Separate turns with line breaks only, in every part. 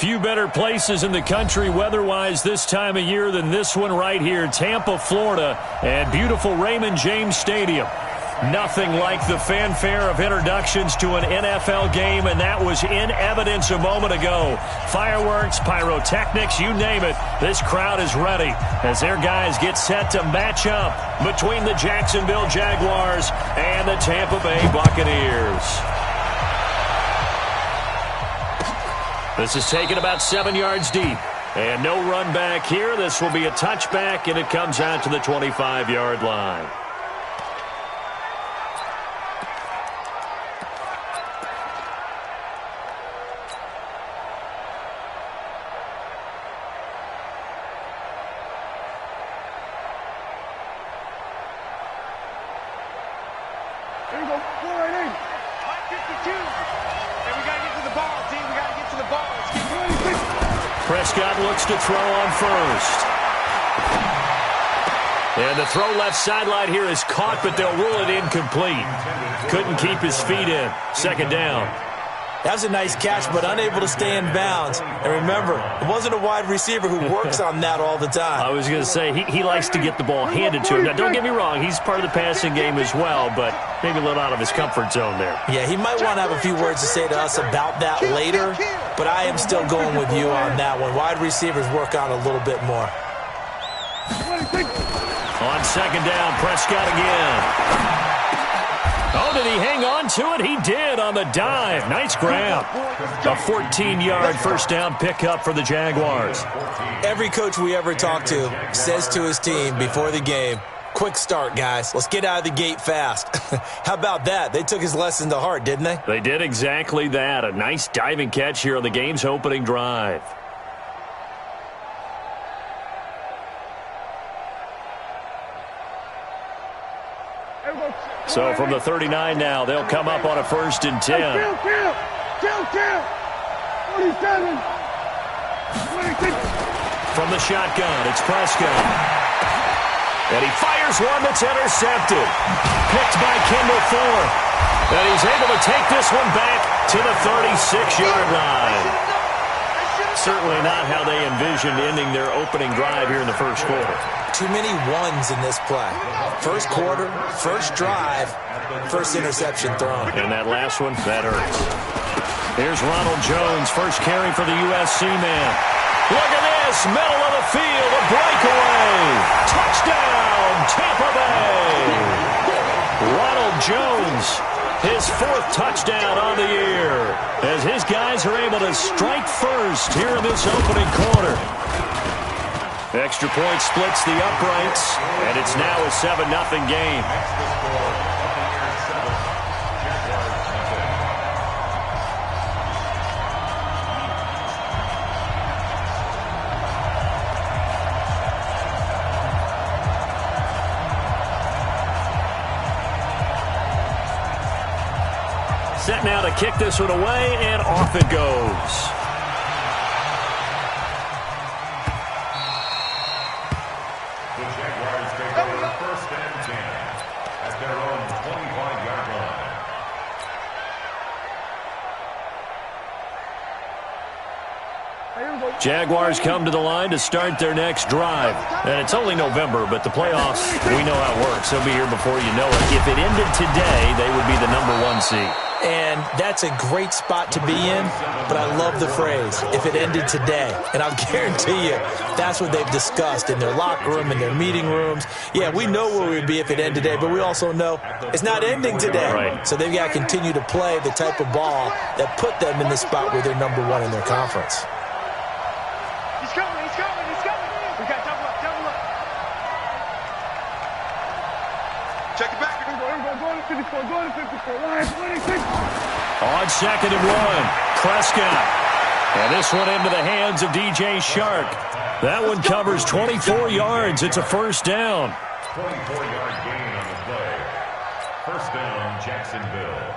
few better places in the country weather-wise this time of year than this one right here, Tampa, Florida, and beautiful Raymond James Stadium. Nothing like the fanfare of introductions to an NFL game, and that was in evidence a moment ago. Fireworks, pyrotechnics, you name it. This crowd is ready as their guys get set to match up between the Jacksonville Jaguars and the Tampa Bay Buccaneers. This is taken about 7 yards deep. And no run back here. This will be a touchback, and it comes out to the 25-yard line.
There you go. Go right in. 52. And we got to get to the ball, team. We got to get to the ball.
Prescott looks to throw on first. And the throw left sideline here is caught, but they'll rule it incomplete. Couldn't keep his feet in. Second down.
That was a nice catch, but unable to stay in bounds. And remember, it wasn't a wide receiver who works on that all the time.
I was going to say, he likes to get the ball handed to him. Now, don't get me wrong, he's part of the passing game as well, but maybe a little out of his comfort zone there.
Yeah, he might want to have a few words to say to us about that later, but I am still going with you on that one. Wide receivers work on a little bit more.
On second down, Prescott again. Oh, did he hang on to it? He did on the dive. Nice grab. A 14-yard first down pickup for the Jaguars.
Every coach we ever talk to says to his team before the game, quick start, guys. Let's get out of the gate fast. How about that? They took his lesson to heart, didn't they?
They did exactly that. A nice diving catch here on the game's opening drive. So from the 39 now, they'll come up on a 1st and 10.
47.
From the shotgun, it's Prescott. And he fires one that's intercepted. Picked by Kendall Fuller. And he's able to take this one back to the 36-yard line. Certainly not how they envisioned ending their opening drive here in the first quarter.
Too many ones in this play. First quarter, first drive, first interception thrown.
And that last one, that hurts. Here's Ronald Jones, first carry for the USC man. Look at this, middle of the field, a breakaway. Touchdown, Tampa Bay. Ronald Jones, his 4th touchdown on the year, as his guys are able to strike first here in this opening quarter. Extra point splits the uprights, and it's now a 7-0 game. Set now to kick this one away, and off it goes.
The Jaguars take over 1st and 10 at their own 25-yard line.
Jaguars come to the line to start their next drive. And it's only November, but the playoffs, we know how it works. They'll be here before you know it. If it ended today, they would be the #1 seed.
And that's a great spot to be in, but I love the phrase, if it ended today. And I'll guarantee you, that's what they've discussed in their locker room, in their meeting rooms. Yeah, we know where we'd be if it ended today, but we also know it's not ending today.
Right.
So they've got to continue to play the type of ball that put them in the spot where they're #1 in their conference.
He's coming, he's coming, he's coming. We got double up, double up. Check it back. Go to 54, go to 54. Line 26.
On 2nd and 1, Prescott. And this one into the hands of DJ Shark. That one covers 24 yards. It's a first down.
24-yard gain on the play. First down, Jacksonville.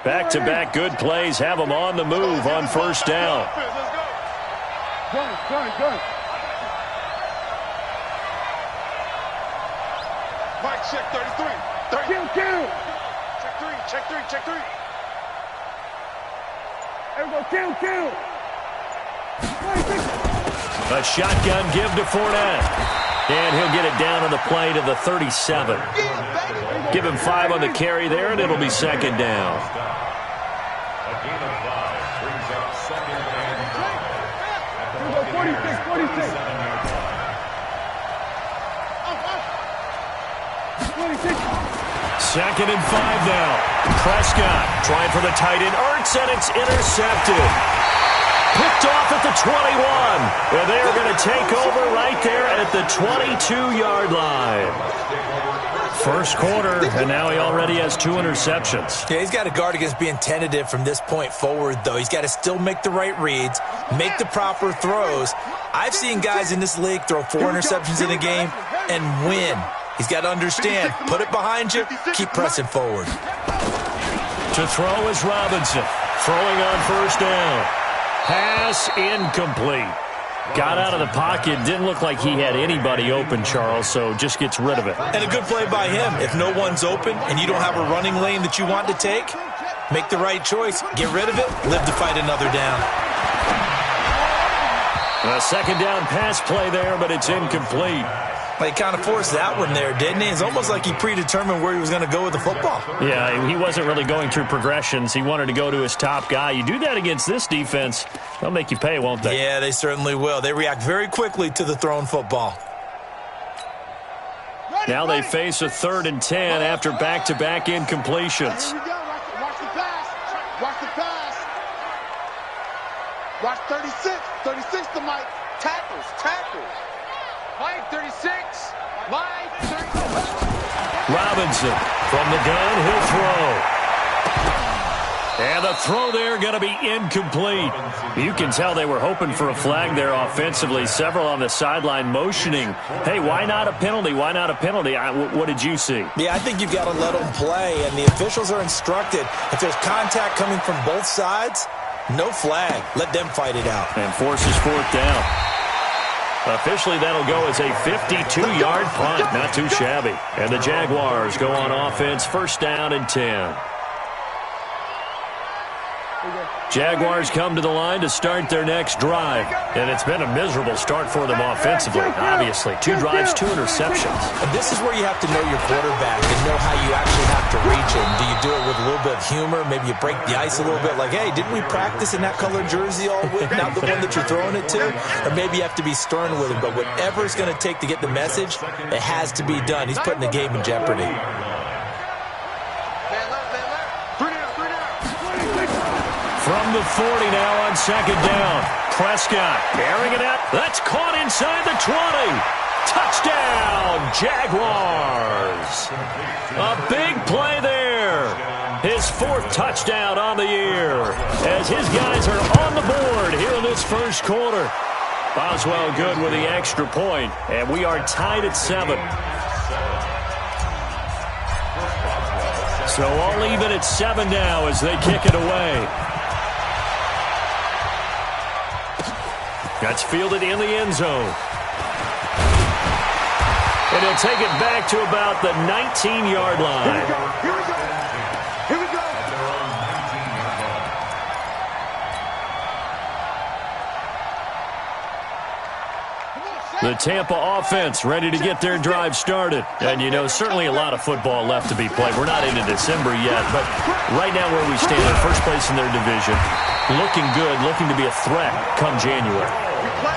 Back-to-back good plays have them on the move on first down.
Go. Mike check 33. Kill. Check three. There we go, kill. 26.
A shotgun give to Fournette. And he'll get it down on the play to the 37. Give him 5 on the carry there, and it'll be second down.
A gain of 5 brings up second and 5.
46. 26.
Second and 5 now. Prescott trying for the tight end. Ertz, and it's intercepted. Picked off at the 21. And they are going to take over right there at the 22-yard line. First quarter, and now he already has 2 interceptions.
Yeah, he's got to guard against being tentative from this point forward, though. He's got to still make the right reads, make the proper throws. I've seen guys in this league throw 4 interceptions in a game and win. He's got to understand, put it behind you, keep pressing forward.
To throw is Robinson. Throwing on first down. Pass incomplete. Got out of the pocket. Didn't look like he had anybody open, Charles, so just gets rid of it.
And a good play by him. If no one's open and you don't have a running lane that you want to take, make the right choice. Get rid of it. Live to fight another down.
A second down pass play there, but it's incomplete.
He kind of forced that one there, didn't he? It's almost like he predetermined where he was going to go with the football.
Yeah, he wasn't really going through progressions. He wanted to go to his top guy. You do that against this defense, they'll make you pay, won't they?
Yeah, they certainly will. They react very quickly to the thrown football.
Now they face a 3rd and 10 after back-to-back incompletions.
Here we go. Watch the pass. Watch 36. 36 to Mike. Tackles. Mike 36. Mike 36.
Robinson from the gun, he'll throw. And the throw there going to be incomplete. You can tell they were hoping for a flag there offensively. Several on the sideline motioning. Hey, why not a penalty? Why not a penalty? What did you see?
Yeah, I think you've got to let them play, and the officials are instructed. If there's contact coming from both sides, no flag. Let them fight it out.
And forces 4th down. Officially, that'll go as a 52-yard punt. Not too shabby. And the Jaguars go on offense, 1st down and 10. Jaguars come to the line to start their next drive. And it's been a miserable start for them offensively, obviously. 2 drives, 2 interceptions.
And this is where you have to know your quarterback and know how you actually have to reach him. Do you do it with a little bit of humor? Maybe you break the ice a little bit like, hey, didn't we practice in that colored jersey all week? Not the one that you're throwing it to? Or maybe you have to be stern with him. But whatever it's going to take to get the message, it has to be done. He's putting the game in jeopardy.
From the 40 now on 2nd down. Prescott airing it out. That's caught inside the 20. Touchdown, Jaguars. A big play there. His 4th touchdown on the year as his guys are on the board here in this first quarter. Boswell good with the extra point, and we are tied at 7. So all even at 7 now as they kick it away. That's fielded in the end zone. And he'll take it back to about the 19-yard line.
Here we go.
The Tampa offense ready to get their drive started. And, you know, certainly a lot of football left to be played. We're not into December yet, but right now where we stand, in first place in their division, looking good, looking to be a threat come January.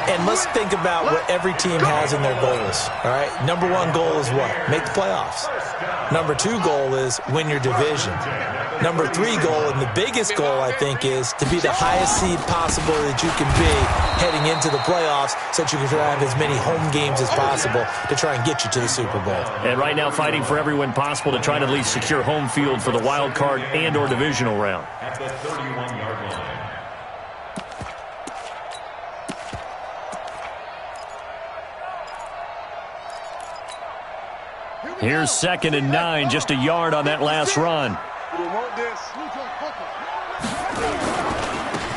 And let's think about what every team has in their goals, all right? Number 1 goal is what? Make the playoffs. Number 2 goal is win your division. Number 3 goal, and the biggest goal, I think, is to be the highest seed possible that you can be heading into the playoffs so that you can have as many home games as possible to try and get you to the Super Bowl.
And right now fighting for every win possible to try to at least secure home field for the wild card and or divisional round.
At the 31-yard line.
Here's 2nd and 9, just a yard on that last run.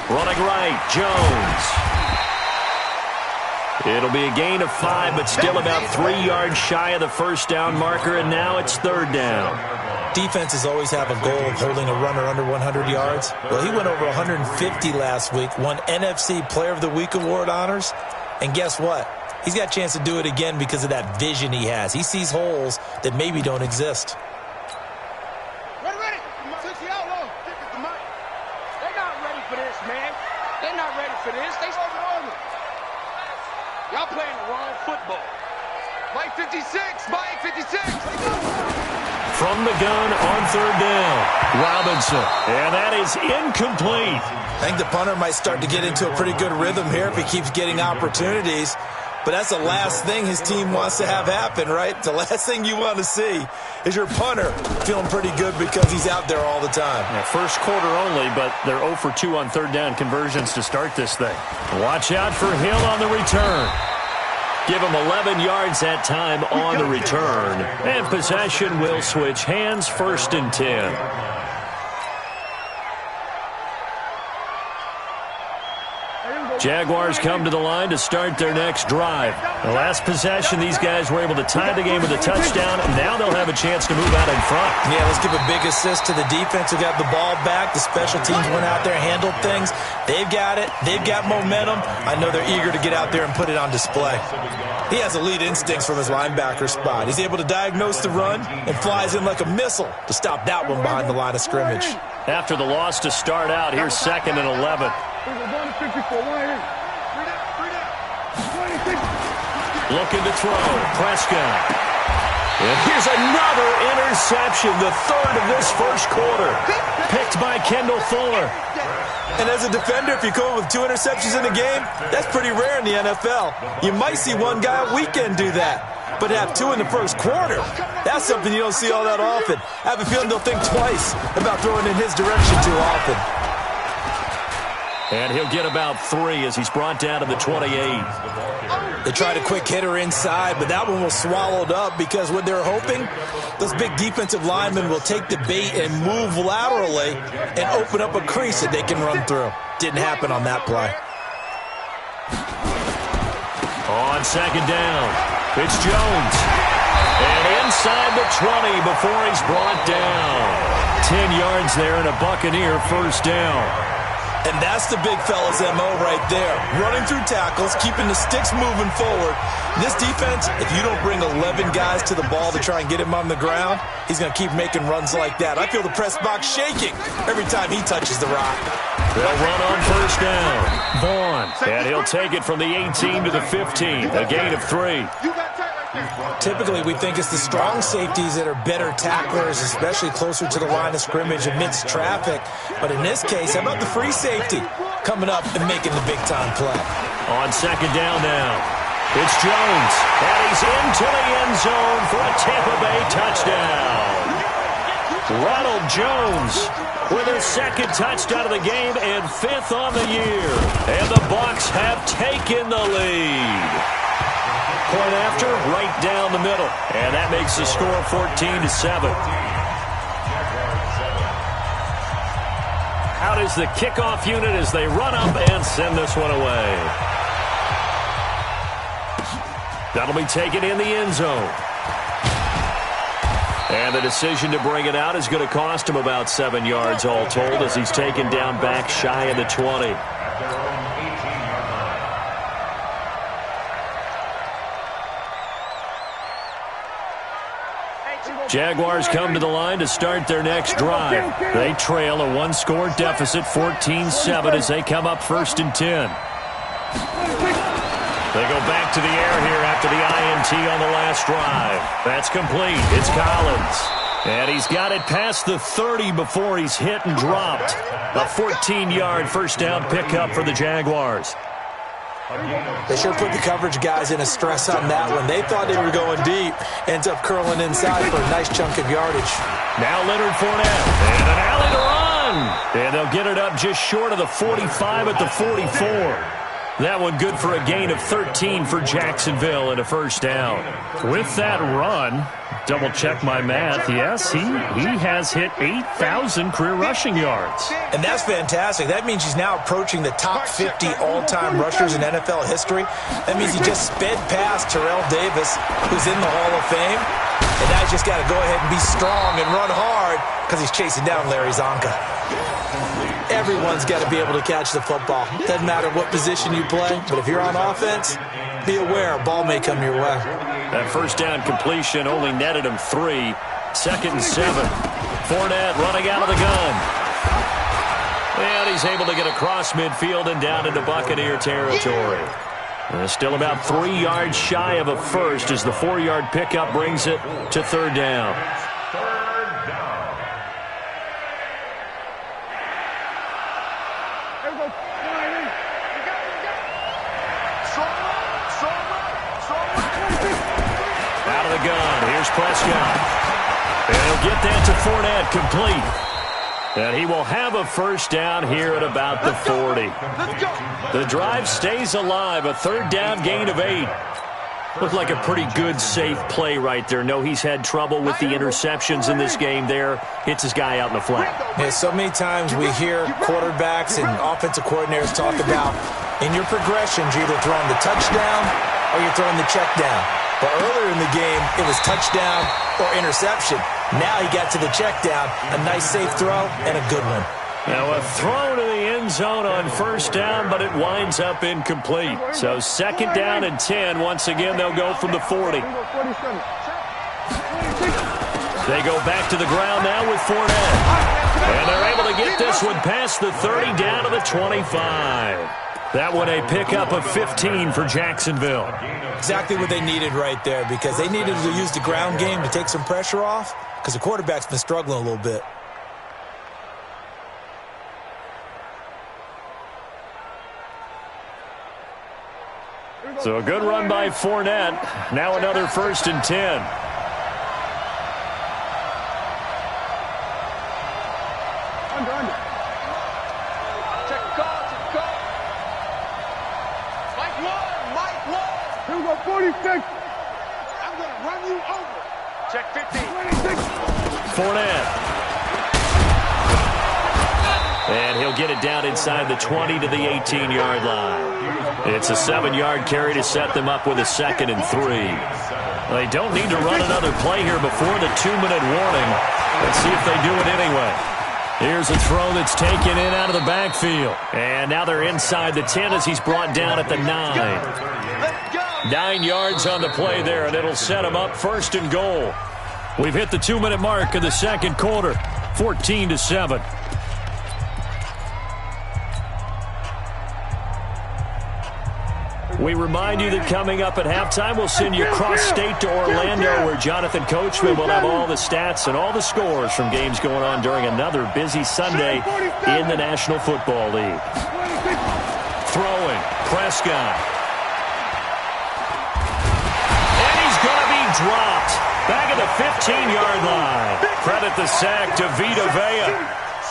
Running right, Jones. It'll be a gain of 5, but still about 3 yards shy of the first down marker, and now it's third down.
Defenses always have a goal of holding a runner under 100 yards. Well, he went over 150 last week, won NFC Player of the Week award honors, and guess what? He's got a chance to do it again because of that vision he has. He sees holes that maybe don't exist.
Ready. They're not ready for this, man. They're not ready for this. They over. Y'all playing the wrong football. Mike 56.
From the gun on third down, Robinson. And that is incomplete.
I think the punter might start to get into a pretty good rhythm here if he keeps getting opportunities. But that's the last thing his team wants to have happen, right? The last thing you want to see is your punter feeling pretty good because he's out there all the time.
Yeah, first quarter only, but they're 0 for 2 on third down conversions to start this thing. Watch out for Hill on the return. Give him 11 yards that time on the return. And possession will switch hands, 1st and 10. Jaguars come to the line to start their next drive. The last possession, these guys were able to tie the game with a touchdown, and now they'll have a chance to move out in front.
Yeah, let's give a big assist to the defense who got the ball back. The special teams went out there, handled things. They've got it. They've got momentum. I know they're eager to get out there and put it on display. He has elite instincts from his linebacker spot. He's able to diagnose the run and flies in like a missile to stop that one behind the line of scrimmage.
After the loss to start out, here's 2nd and 11. Looking to throw. Prescott. And here's another interception, the 3rd of this first quarter. Picked by Kendall Fuller.
And as a defender, if you come with 2 interceptions in a game, that's pretty rare in the NFL. You might see one guy a weekend do that. But to have 2 in the first quarter, that's something you don't see all that often. I have a feeling they'll think twice about throwing in his direction too often.
And he'll get about 3 as he's brought down to the 28.
They tried a quick hitter inside, but that one was swallowed up because what they're hoping, those big defensive linemen will take the bait and move laterally and open up a crease that they can run through. Didn't happen on that play.
On 2nd down, it's Jones. And inside the 20 before he's brought down. 10 yards there and a Buccaneer first down.
And that's the big fella's MO right there. Running through tackles, keeping the sticks moving forward. This defense, if you don't bring 11 guys to the ball to try and get him on the ground, he's going to keep making runs like that. I feel the press box shaking every time he touches the rock.
They'll run on first down. Vaughn. And he'll take it from the 18 to the 15. A gain of 3.
Typically, we think it's the strong safeties that are better tacklers, especially closer to the line of scrimmage amidst traffic. But in this case, how about the free safety coming up and making the big-time play?
On 2nd down now, it's Jones. And he's into the end zone for a Tampa Bay touchdown. Ronald Jones with his 2nd touchdown of the game and 5th on the year. And the Bucs have taken the lead. Point after, right down the middle. And that makes the score 14-7. Out is the kickoff unit as they run up and send this one away. That'll be taken in the end zone. And the decision to bring it out is going to cost him about 7 yards all told as he's taken down back shy of the 20. Jaguars come to the line to start their next drive. They trail a 1-score deficit, 14-7, as they come up 1st and 10. They go back to the air here after the INT on the last drive. That's complete. It's Collins. And he's got it past the 30 before he's hit and dropped. A 14-yard first down pickup for the Jaguars.
They sure put the coverage guys in a stress on that one. They thought they were going deep. Ends up curling inside for a nice chunk of yardage.
Now Leonard Fournette. And an alley to run. And they'll get it up just short of the 45 at the 44. That one good for a gain of 13 for Jacksonville and a first down. With that run, double check my math, yes, he has hit 8,000 career rushing yards.
And that's fantastic. That means he's now approaching the top 50 all-time rushers in NFL history. That means he just sped past Terrell Davis, who's in the Hall of Fame. And now he's just got to go ahead and be strong and run hard because he's chasing down Larry Zonka. Everyone's got to be able to catch the football. Doesn't matter what position you play, but if you're on offense, be aware a ball may come your way.
That first down completion only netted him 3. 2nd and 7. Fournette running out of the gun. And he's able to get across midfield and down into Buccaneer territory. And still about 3 yards shy of a first as the 4-yard pickup brings it to 3rd down. Out of the gun. Here's Prescott. And he'll get that to Fournette, complete. And he will have a first down here at about the 40. The drive stays alive. A 3rd down gain of 8. Looked like a pretty good, safe play right there. No, he's had trouble with the interceptions in this game there. Hits his guy out in the flat.
Yeah, so many times we hear quarterbacks and offensive coordinators talk about, in your progressions, you're either throwing the touchdown or you're throwing the check down. But earlier in the game, it was touchdown or interception. Now he got to the check down. A nice, safe throw and a good one.
Now a throw to the end zone on first down, but it winds up incomplete. So 2nd down and 10. Once again, they'll go from the 40. They go back to the ground now with Fournette. And they're able to get this one past the 30 down to the 25. That one a pickup of 15 for Jacksonville.
Exactly what they needed right there, because they needed to use the ground game to take some pressure off, because the quarterback's been struggling a little bit.
So a good run by Fournette. Now another 1st and 10.
Under. Check the call. Mike 1. Here we go, 46. I'm going to run you over. Check 15. 26.
Fournette. And he'll get it down inside the 20 to the 18-yard line. It's a 7-yard carry to set them up with a 2nd and 3. They don't need to run another play here before the 2-minute warning. Let's see if they do it anyway. Here's a throw that's taken in out of the backfield. And now they're inside the 10 as he's brought down at the 9. 9 yards on the play there, and it'll set him up 1st and goal. We've hit the 2-minute mark of the 2nd quarter, 14-7. We remind you that coming up at halftime, we'll send you cross-state to Orlando, where Jonathan Coachman will have all the stats and all the scores from games going on during another busy Sunday in the National Football League. Throwing, Prescott. And he's going to be dropped. Back at the 15-yard line. Credit the sack to Vita Vea.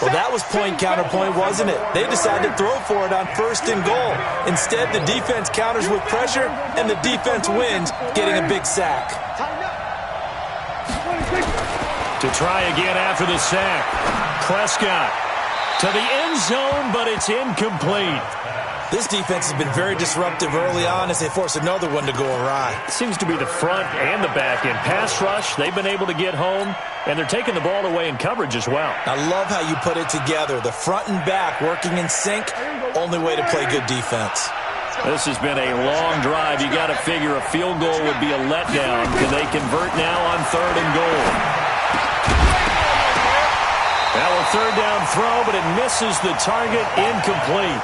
Well, that was point counterpoint, wasn't it? They decided to throw for it on 1st and goal. Instead, the defense counters with pressure, and the defense wins, getting a big sack.
To try again after the sack. Prescott to the end zone, but it's incomplete.
This defense has been very disruptive early on as they force another one to go awry.
It seems to be the front and the back end. Pass rush, they've been able to get home, and they're taking the ball away in coverage as well.
I love how you put it together. The front and back working in sync, only way to play good defense.
This has been a long drive. You got to figure a field goal would be a letdown. Can they convert now on 3rd and goal? Now a 3rd down throw, but it misses the target, incomplete.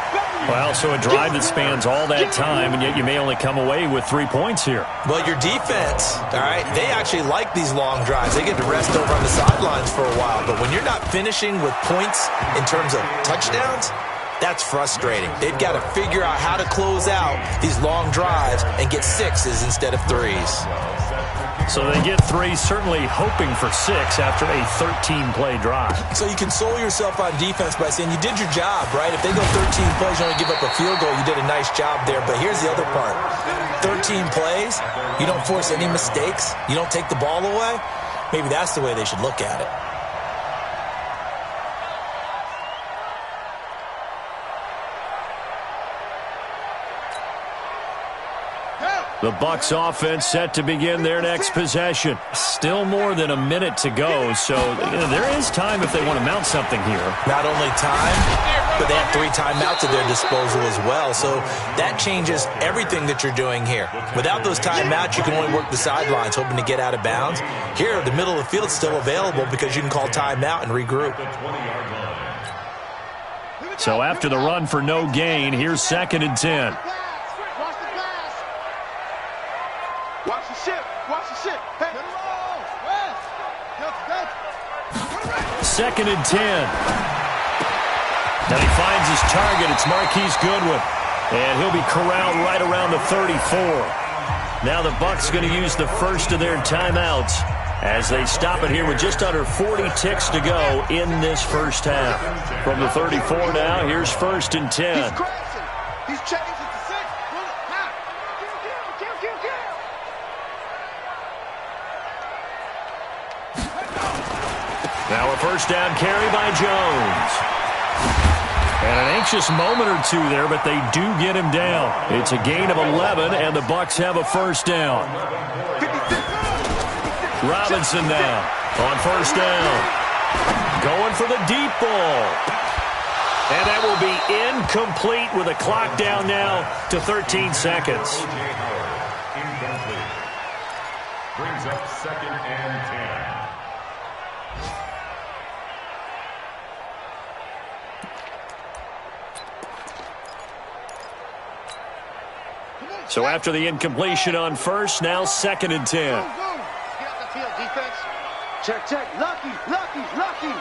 Well, so a drive that spans all that time, and yet you may only come away with 3 points here.
Well, your defense, all right, they actually like these long drives. They get to rest over on the sidelines for a while. But when you're not finishing with points in terms of touchdowns, That's frustrating. They've got to figure out how to close out these long drives and get sixes instead of threes.
So they get three, certainly hoping for six after a 13-play drive.
So you console yourself on defense by saying you did your job, right? If they go 13 plays, you only give up a field goal, you did a nice job there. But here's the other part. 13 plays, you don't force any mistakes, you don't take the ball away. Maybe that's the way they should look at it.
The Bucs offense set to begin their next possession. Still more than a minute to go, so there is time if they want to mount something here.
Not only time, but they have 3 timeouts at their disposal as well, so that changes everything that you're doing here. Without those timeouts, you can only work the sidelines, hoping to get out of bounds. Here, the middle of the field is still available because you can call timeout and regroup.
So after the run for no gain, here's 2nd and 10.
Watch the ship. Watch the ship. Hey.
2nd and 10. Now he finds his target. It's Marquise Goodwin. And he'll be corralled right around the 34. Now the Bucs going to use the first of their timeouts as they stop it here with just under 40 ticks to go in this first half. From the 34 now, here's 1st and 10.
He's crashing. He's changing to 6.
Now a first down carry by Jones. And an anxious moment or two there, but they do get him down. It's a gain of 11, and the Bucs have a first down. Robinson now on first down. Going for the deep ball. And that will be incomplete with a clock down now to 13 seconds.
Incomplete. Brings up 2nd and 10.
So after the incompletion on first, now 2nd and 10.
Get off the field, defense. Check, check. Lucky, lucky, lucky.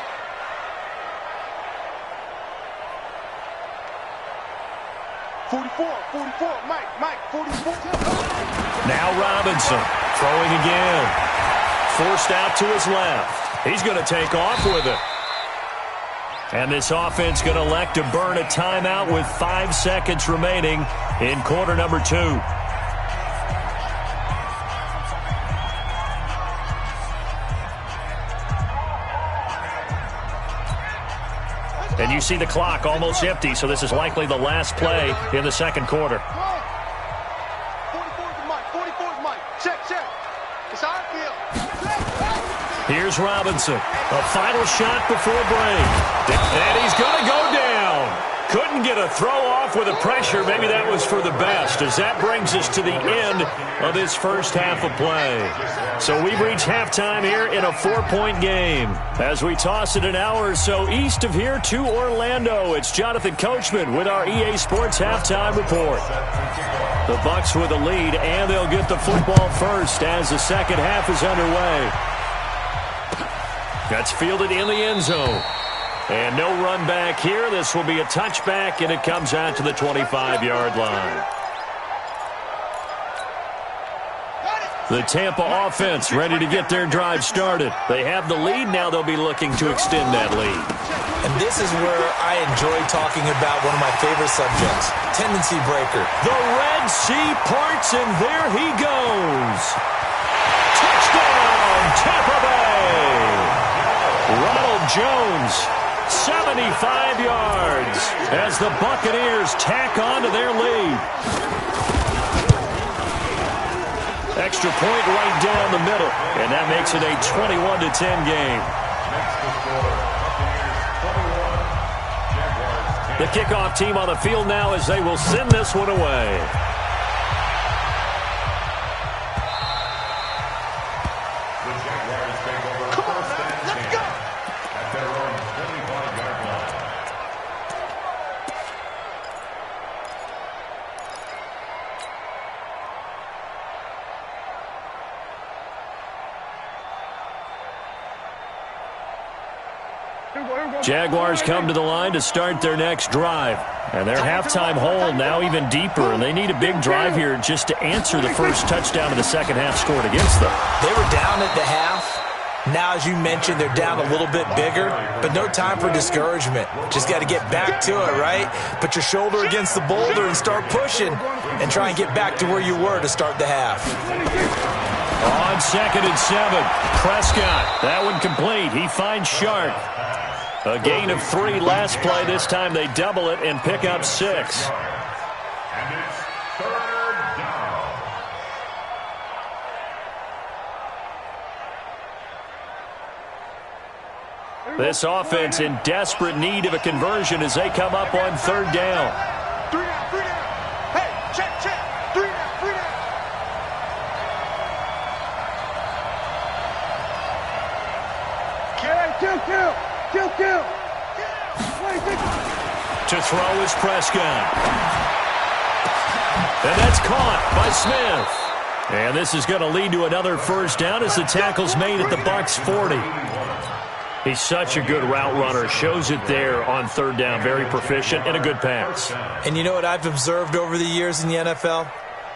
.44, Mike, 44.
Now Robinson throwing again. Forced out to his left. He's going to take off with it. And this offense going to elect to burn a timeout with 5 seconds remaining in quarter number 2. And you see the clock almost empty, so this is likely the last play in the second quarter.
44's Mike. Check, check. It's our field.
Here's Robinson. A final shot before break. And he's going to go down. Couldn't get a throw off with the pressure. Maybe that was for the best, as that brings us to the end of this first half of play. So we've reached halftime here in a 4-point game. As we toss it an hour or so east of here to Orlando, it's Jonathan Coachman with our EA Sports Halftime Report. The Bucs with a lead, and they'll get the football first as the second half is underway. That's fielded in the end zone. And no run back here. This will be a touchback, and it comes out to the 25-yard line. The Tampa offense ready to get their drive started. They have the lead. Now they'll be looking to extend that lead.
And this is where I enjoy talking about one of my favorite subjects, tendency breaker.
The Red Sea parts, and there he goes. Touchdown, Tampa Bay. Ronald Jones, 75 yards as the Buccaneers tack on to their lead. Extra point right down the middle, and that makes it a 21-10 game. The kickoff team on the field now as they will send this one away. Jaguars come to the line to start their next drive. And their halftime hole now even deeper, and they need a big drive here just to answer the first touchdown of the second half scored against them.
They were down at the half. Now, as you mentioned, they're down a little bit bigger, but no time for discouragement. Just got to get back to it, right? Put your shoulder against the boulder and start pushing and try and get back to where you were to start the half.
On 2nd and 7, Prescott. That one complete. He finds Sharp. A gain of 3 last play. This time they double it and pick up 6.
And it's 3rd down.
This offense in desperate need of a conversion as they come up on 3rd down.
3 down, 3 down. Hey, check. 3 down, 3 down. Kill.
To throw is Prescott. And that's caught by Smith. And this is going to lead to another first down as the tackle's made at the Bucs 40. He's such a good route runner. Shows it there on 3rd down. Very proficient and a good pass.
And you know what I've observed over the years in the NFL?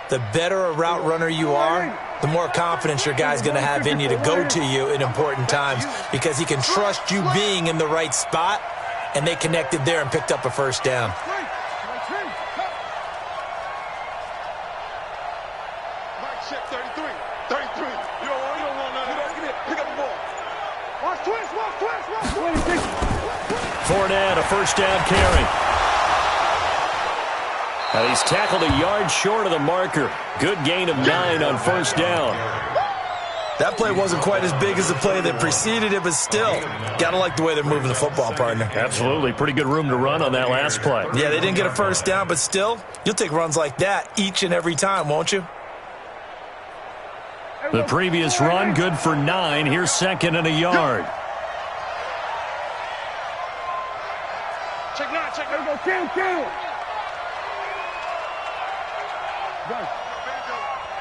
The better a route runner you are, the more confidence your guy's going to have in you to go to you in important times because he can trust you being in the right spot, and they connected there and picked up a first down.
Mike, check 33. 33. You don't want nothing. Get it. Pick up the ball. Watch twist.
Fournette, a first down carry. Now he's tackled a yard short of the marker. Good gain of 9 on first down.
That play wasn't quite as big as the play that preceded it, but still, gotta like the way they're moving the football, partner.
Absolutely. Pretty good room to run on that last play.
Yeah, they didn't get a first down, but still, you'll take runs like that each and every time, won't you?
The previous run, good for 9. Here's 2nd and a yard.
Check 9. Kill.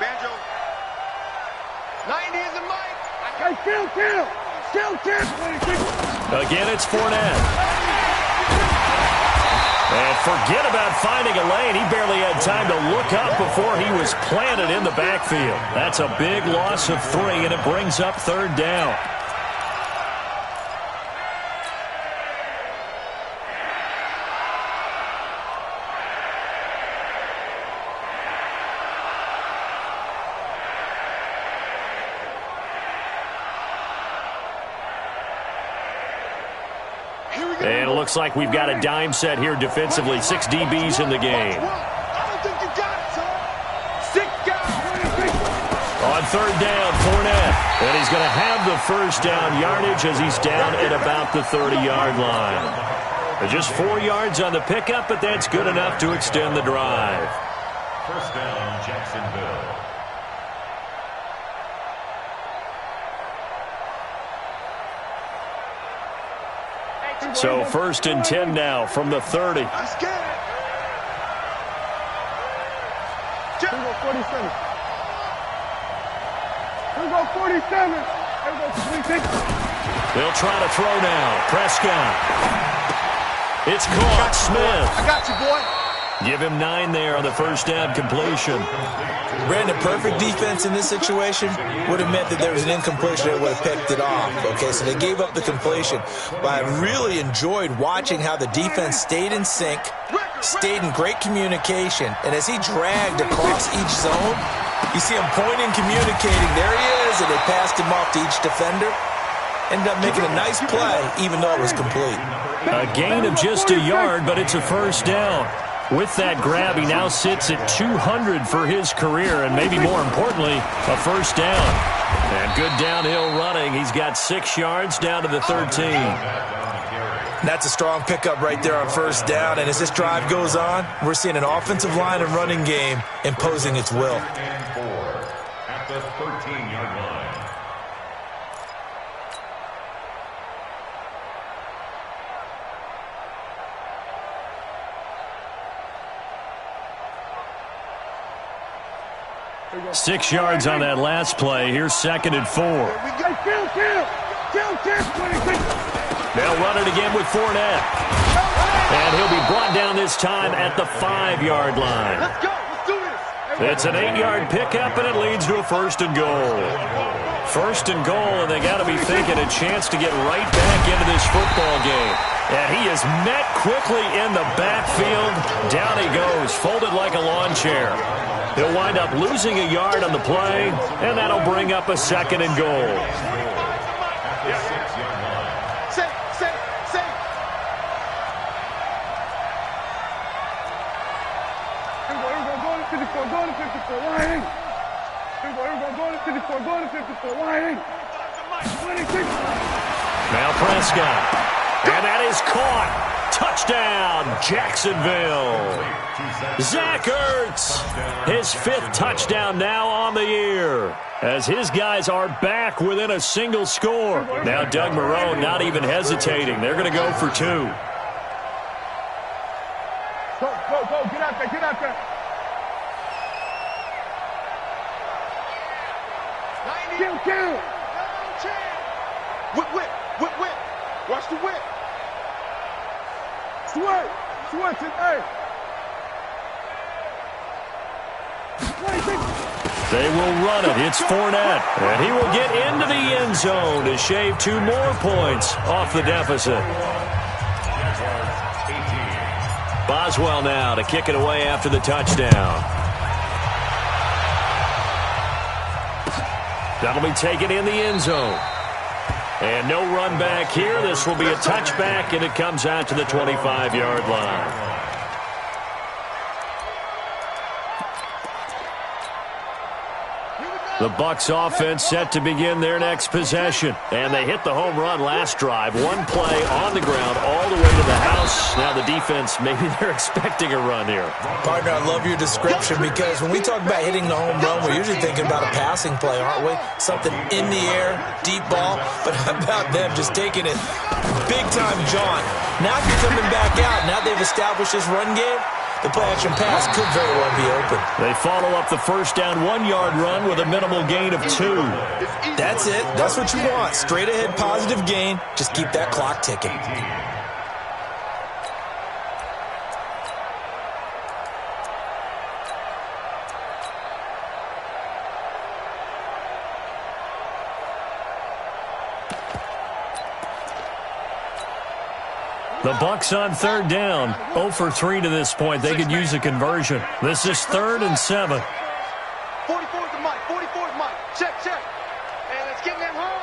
Banjo. 90 is a Mike. Kill.
Again, it's Fournette. And forget about finding a lane. He barely had time to look up before he was planted in the backfield. That's a big loss of 3, and it brings up 3rd down. And it looks like we've got a dime set here defensively. 6 DBs in the game.
I don't think you got it, son. 6 guys.
On 3rd down, Fournette. And he's going to have the first down yardage as he's down at about the 30-yard line. Just 4 yards on the pickup, but that's good enough to extend the drive.
First down, Jacksonville.
So 1st and 10 now from the 30.
Let's get it.
47. 47.
They'll try to throw now. Prescott. It's caught. Smith.
I got you, boy.
Give him 9 there on the first down completion.
Brandon, perfect defense in this situation would have meant that there was an incompletion that would have picked it off. Okay, so they gave up the completion. But I really enjoyed watching how the defense stayed in sync, stayed in great communication, and as he dragged across each zone, you see him pointing, communicating. There he is, and they passed him off to each defender. Ended up making a nice play, even though it was complete.
A gain of just a yard, but it's a first down. With that grab, he now sits at 200 for his career, and maybe more importantly, a first down. And good downhill running. He's got 6 yards down to the 13.
That's a strong pickup right there on first down, and as this drive goes on, we're seeing an offensive line and running game imposing its will.
And 4 at the 13-yard line.
Six yards on that last play. Here's 2nd and 4. They'll run it again with Fournette. And he'll be brought down this time at the 5-yard line.
Let's go. Let's do this.
It's an 8-yard pickup, and it leads to a 1st and goal. 1st and goal, and they got to be thinking a chance to get right back into this football game. And he is met quickly in the backfield. Down he goes, folded like a lawn chair. He'll wind up losing a yard on the play, and that'll bring up a 2nd and goal. Now Prescott. And that is caught. Touchdown, Jacksonville. Zach Ertz, his 5th touchdown now on the year, as his guys are back within a single score. Now Doug Marrone not even hesitating. They're going to go for 2.
Go, get out there, get out there. Kill. Whip. Watch the whip. Switch it, hey.
They will run it. It's Fournette. And he will get into the end zone to shave 2 more points off the deficit. Boswell now to kick it away after the touchdown. That'll be taken in the end zone. And no run back here. This will be a touchback, and it comes out to the 25-yard line. The Bucs offense set to begin their next possession. And they hit the home run last drive. 1 play on the ground all the way to the house. Now the defense, maybe they're expecting a run here.
Partner, I love your description, because when we talk about hitting the home run, we're usually thinking about a passing play, aren't we? Something in the air, deep ball. But how about them just taking it big-time jaunt? Now if you're coming back out, now they've established this run game, the play-action pass could very well be open.
They follow up the first down 1-yard run with a minimal gain of 2.
That's it. That's what you want. Straight ahead positive gain. Just keep that clock ticking.
The Bucs on 3rd down. 0 for 3 to this point. They could use a conversion. This is 3rd and 7.
44's the mic. 44's mic. Check. And let's get them home.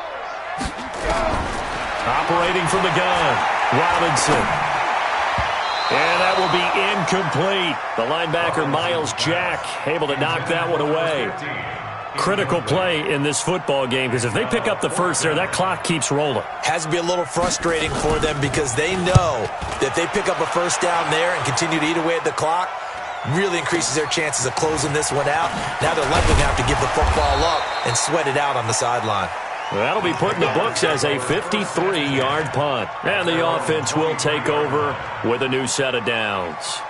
Operating from the gun, Robinson. And that will be incomplete. The linebacker, Miles Jack, able to knock that one away. Critical play in this football game, because if they pick up the first there, that clock keeps rolling.
Has to be a little frustrating for them, because they know that if they pick up a first down there and continue to eat away at the clock, really increases their chances of closing this one out. Now they're likely going to have to give the football up and sweat it out on the sideline.
That'll be put in the books as a 53-yard punt. And the offense will take over with a new set of downs.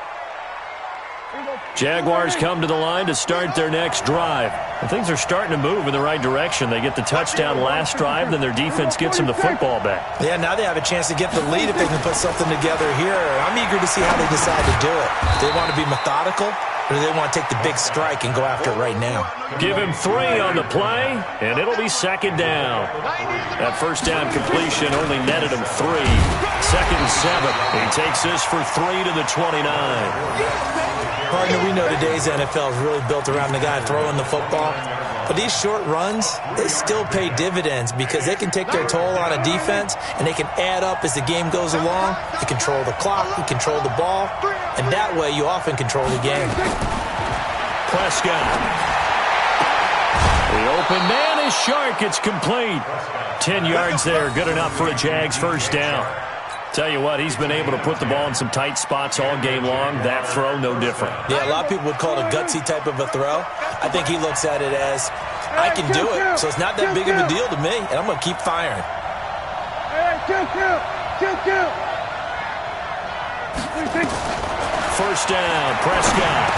Jaguars come to the line to start their next drive. And things are starting to move in the right direction. They get the touchdown last drive, then their defense gets them the football back.
Yeah, now they have a chance to get the lead if they can put something together here. I'm eager to see how they decide to do it. Do they want to be methodical, or do they want to take the big strike and go after it right now?
Give him 3 on the play, and it'll be 2nd down. That first down completion only netted him 3. 2nd and 7. He takes this for 3 to the 29.
Partner, we know today's NFL is really built around the guy throwing the football. But these short runs, they still pay dividends, because they can take their toll on a defense, and they can add up as the game goes along. You control the clock, you control the ball, and that way you often control the game.
Prescott. The open man is Shark. It's complete. 10 yards there. Good enough for a Jags first down. Tell you what, he's been able to put the ball in some tight spots all game long. That throw, no different.
Yeah, a lot of people would call it a gutsy type of a throw. I think he looks at it as, I can do it, so it's not that big of a deal to me, and I'm going to keep firing.
First down, Prescott.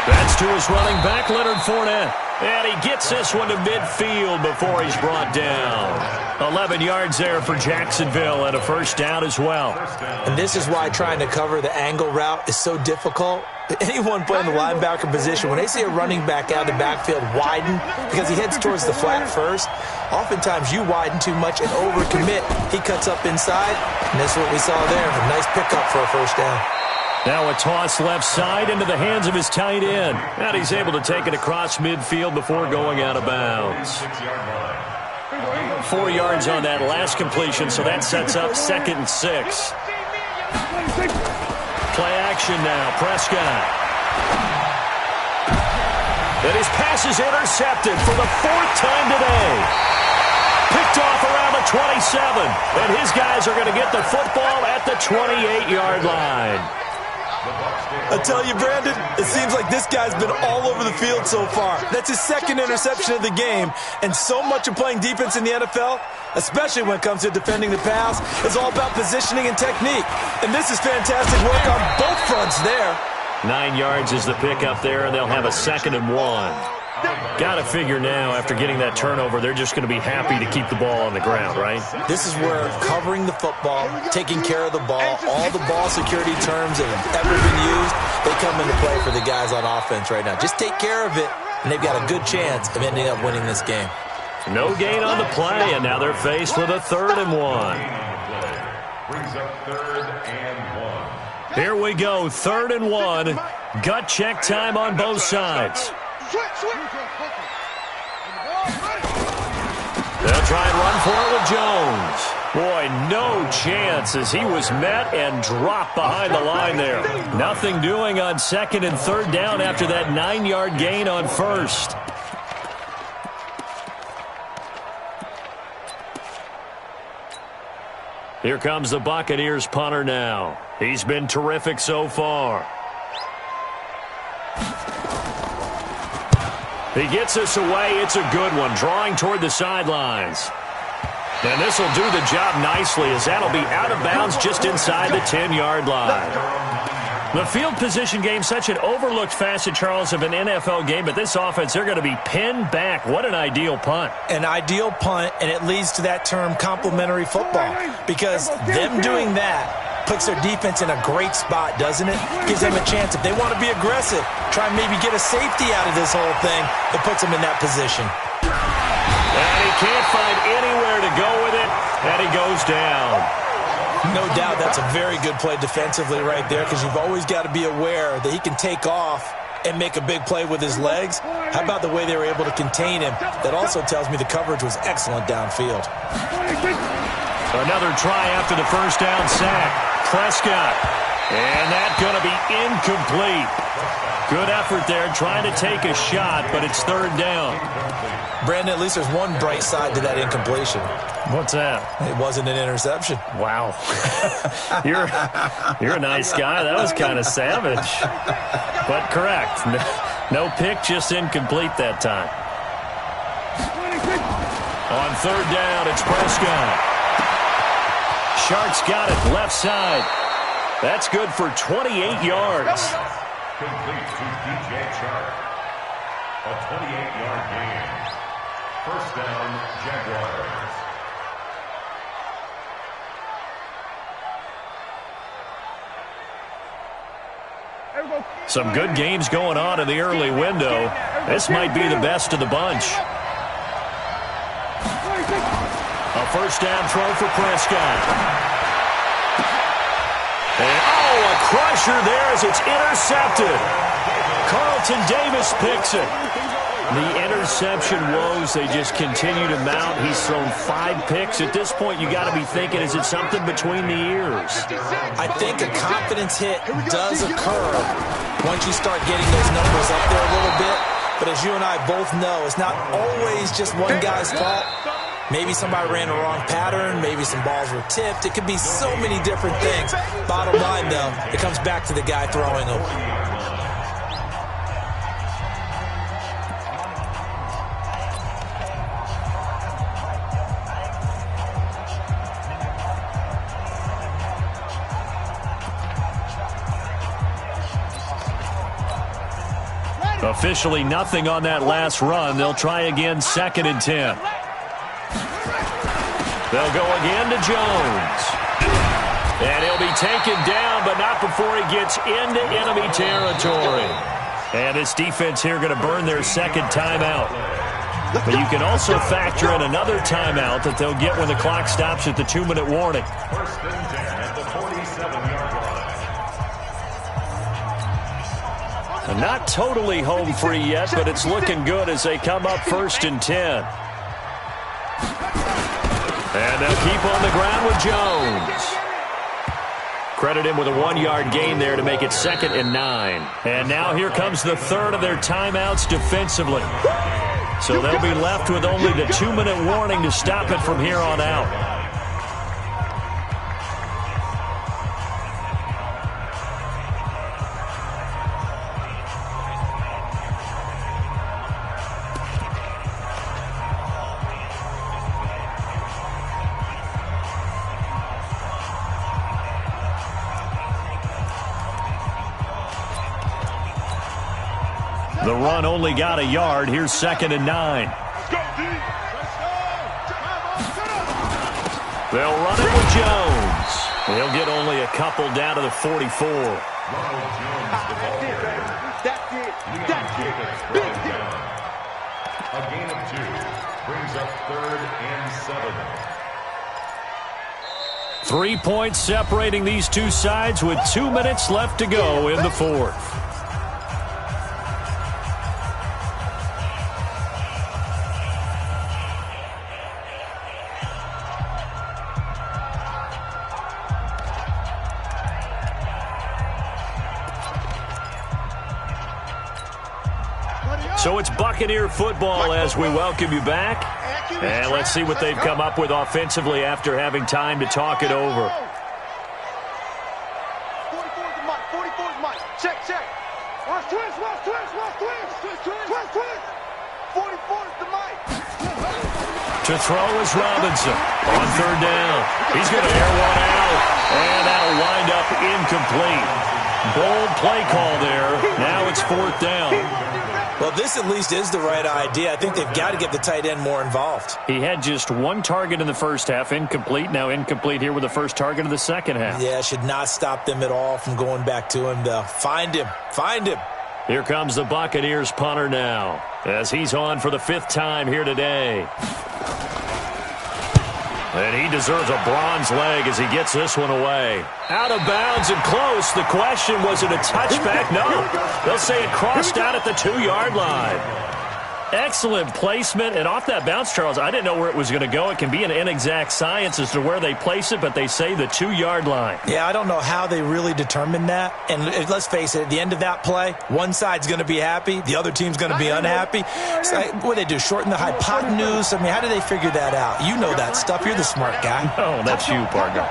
That's to his running back, Leonard Fournette. And he gets this one to midfield before he's brought down. 11 yards there for Jacksonville and a first down as well.
And this is why trying to cover the angle route is so difficult. Anyone playing the linebacker position, when they see a running back out of the backfield widen because he heads towards the flat first, oftentimes you widen too much and overcommit. He cuts up inside, and that's what we saw there. A nice pickup for a first down.
Now a toss left side into the hands of his tight end. And he's able to take it across midfield before going out of bounds. 4 yards on that last completion, so that sets up 2nd and 6. Play action now, Prescott. And his pass is intercepted for the 4th time today. Picked off around the 27. And his guys are going to get the football at the 28-yard line.
I tell you, Brandon, it seems like this guy's been all over the field so far. That's his 2nd interception of the game. And so much of playing defense in the NFL, especially when it comes to defending the pass, is all about positioning and technique. And this is fantastic work on both fronts there.
9 yards is the pickup there, and they'll have a 2nd and 1. Got to figure now, after getting that turnover, they're just going to be happy to keep the ball on the ground, right?
This is where covering the football, taking care of the ball, all the ball security terms that have ever been used, they come into play for the guys on offense right now. Just take care of it, and they've got a good chance of ending up winning this game.
No gain on the play, and now they're faced with a 3rd and 1.
Brings up 3rd and 1.
Here we go, 3rd and 1. Gut check time on both sides. They'll try and run for it with Jones. Boy, no chance as he was met and dropped behind the line there. Nothing doing on 2nd and 3rd down after that 9-yard gain on 1st. Here comes the Buccaneers punter now. He's been terrific so far. He gets this away. It's a good one, drawing toward the sidelines. And this will do the job nicely as that'll be out of bounds just inside the 10-yard line. The field position game, such an overlooked facet, Charles, of an NFL game, but this offense, they're going to be pinned back. What an ideal punt.
An ideal punt, and it leads to that term complementary football, because them doing that puts their defense in a great spot, doesn't it? Gives them a chance. If they want to be aggressive, try and maybe get a safety out of this whole thing, it puts them in that position.
And he can't find anywhere to go with it, and he goes down.
No doubt that's a very good play defensively right there, because you've always got to be aware that he can take off and make a big play with his legs. How about the way they were able to contain him? That also tells me the coverage was excellent downfield.
Another try after the first down sack. Prescott. And that's going to be incomplete. Good effort there, trying to take a shot, but it's 3rd down.
Brandon, at least there's one bright side to that incompletion.
What's that?
It wasn't an interception.
Wow. You're a nice guy. That was kind of savage. But correct. No pick, just incomplete that time. On 3rd down, it's Prescott. Sharks got it left side. That's good for 28 yards.
Complete to DJ Chark. A 28-yard gain. First down, Jaguars.
Some good games going on in the early window. This might be the best of the bunch. A first down throw for Prescott. And, a crusher there as it's intercepted. Carlton Davis picks it. The interception woes, they just continue to mount. He's thrown 5 picks. At this point, you got to be thinking, is it something between the ears?
I think a confidence hit does occur once you start getting those numbers up there a little bit. But as you and I both know, it's not always just one guy's fault. Maybe somebody ran the wrong pattern. Maybe some balls were tipped. It could be so many different things. Bottom line, though, it comes back to the guy throwing them.
Officially nothing on that last run. They'll try again, 2nd and 10. They'll go again to Jones. And he'll be taken down, but not before he gets into enemy territory. And this defense here going to burn their 2nd timeout. But you can also factor in another timeout that they'll get when the clock stops at the 2-minute warning.
1st and 10 at the 47-yard line.
Not totally home free yet, but it's looking good as they come up 1st and 10. And they'll keep on the ground with Jones. Credit him with a 1-yard gain there to make it 2nd and 9. And now here comes the 3rd of their timeouts defensively. So they'll be left with only the 2-minute warning to stop it from here on out. The run only got a yard. Here's 2nd and 9. They'll run it with Jones. He'll get only a couple down to the 44.
A gain of 2 brings up 3rd and 7.
3 points separating these two sides with 2 minutes left to go in the 4th. So it's Buccaneer football as we welcome you back. And let's see what they've come up with offensively after having time to talk it over.
44's the mic. 44's the mic. Check. Watch twist. 44's the mic.
To throw is Robinson on 3rd down. He's going to air one out. And that'll wind up incomplete. Bold play call there. Now it's 4th down.
Well, this at least is the right idea. I think they've got to get the tight end more involved.
He had just 1 target in the first half, incomplete. Now incomplete here with the first target of the second half.
Yeah, should not stop them at all from going back to him, though. Find him.
Here comes the Buccaneers punter now, as he's on for the 5th time here today. And he deserves a bronze leg as he gets this one away. Out of bounds and close. The question, was it a touchback? No. They'll say it crossed out at the 2-yard line. Excellent placement. And off that bounce, Charles, I didn't know where it was going to go. It can be an inexact science as to where they place it, but they say the 2-yard line.
Yeah, I don't know how they really determined that. And let's face it, at the end of that play, one side's going to be happy, the other team's going to be unhappy. It's like, what do they do, shorten the hypotenuse? I mean, how do they figure that out? You know that stuff. You're the smart guy.
Oh, that's you, partner.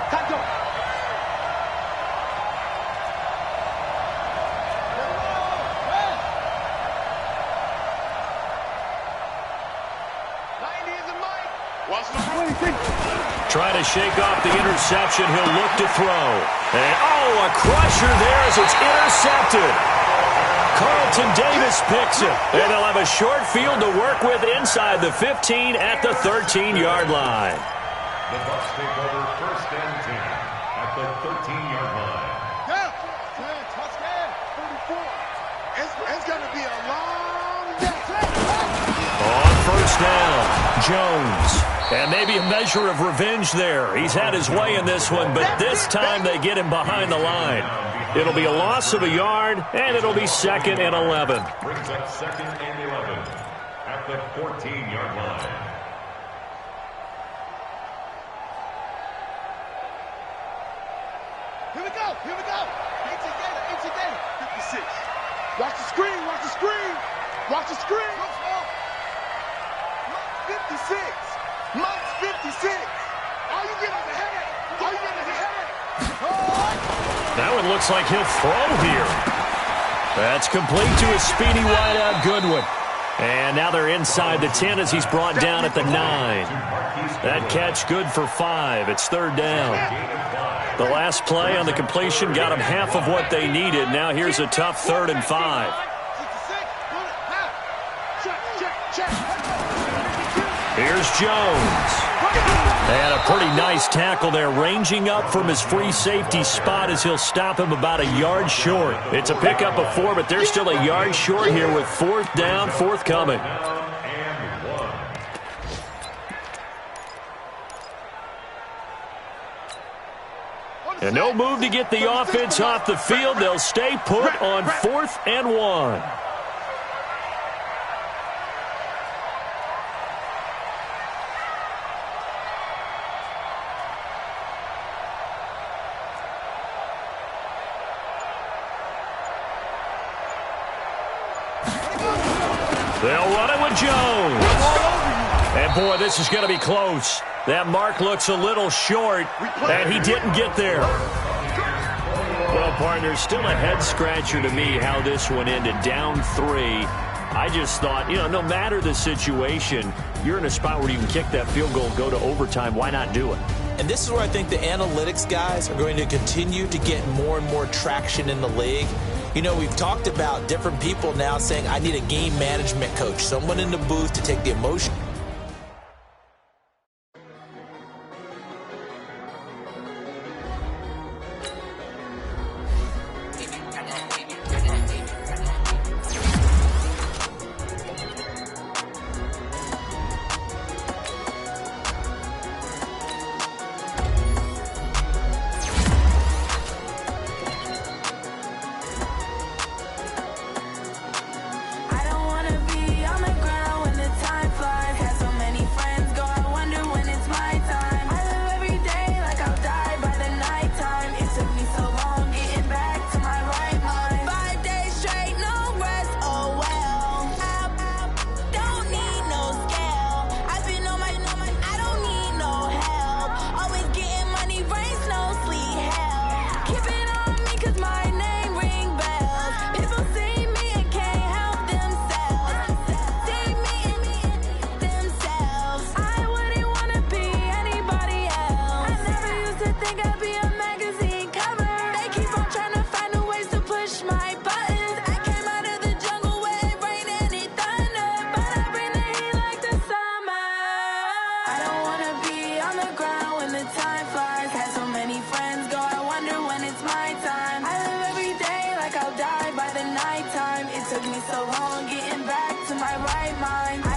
Trying to shake off the interception. He'll look to throw. And, a crusher there as it's intercepted. Carlton Davis picks it. And they'll have a short field to work with inside the 15 at the 13-yard line.
The Bucs take over 1st and 10 at the 13-yard line.
Touchdown. 44. It's going to be a long day.
On 1st down, Jones. And maybe a measure of revenge there. He's had his way in this one, but this time they get him behind the line. It'll be a loss of a yard, and it'll be 2nd and 11.
Brings up 2nd and 11 at the 14-yard line.
Here we go. 56. Watch the screen. Watch the screen. 56. Mike's 56. All you get is a headache.
That one looks like he'll throw here. That's complete to a speedy wideout Goodwin. And now they're inside the 10 as he's brought down at the 9. That catch good for 5. It's 3rd down. The last play on the completion got them half of what they needed. Now here's a tough 3rd and 5. Here's Jones. And a pretty nice tackle there, ranging up from his free safety spot as he'll stop him about a yard short. It's a pickup of 4, but they're still a yard short here with 4th down, forthcoming. And no move to get the offense off the field. They'll stay put on 4th and 1. They'll run it with Jones. And, boy, this is going to be close. That mark looks a little short, and he didn't get there. Well, partner, still a head-scratcher to me how this one ended. Down 3. I just thought, no matter the situation, you're in a spot where you can kick that field goal, go to overtime. Why not do it?
And this is where I think the analytics guys are going to continue to get more and more traction in the league. We've talked about different people now saying, I need a game management coach, someone in the booth to take the emotion.
Took me so long getting back to my right mind.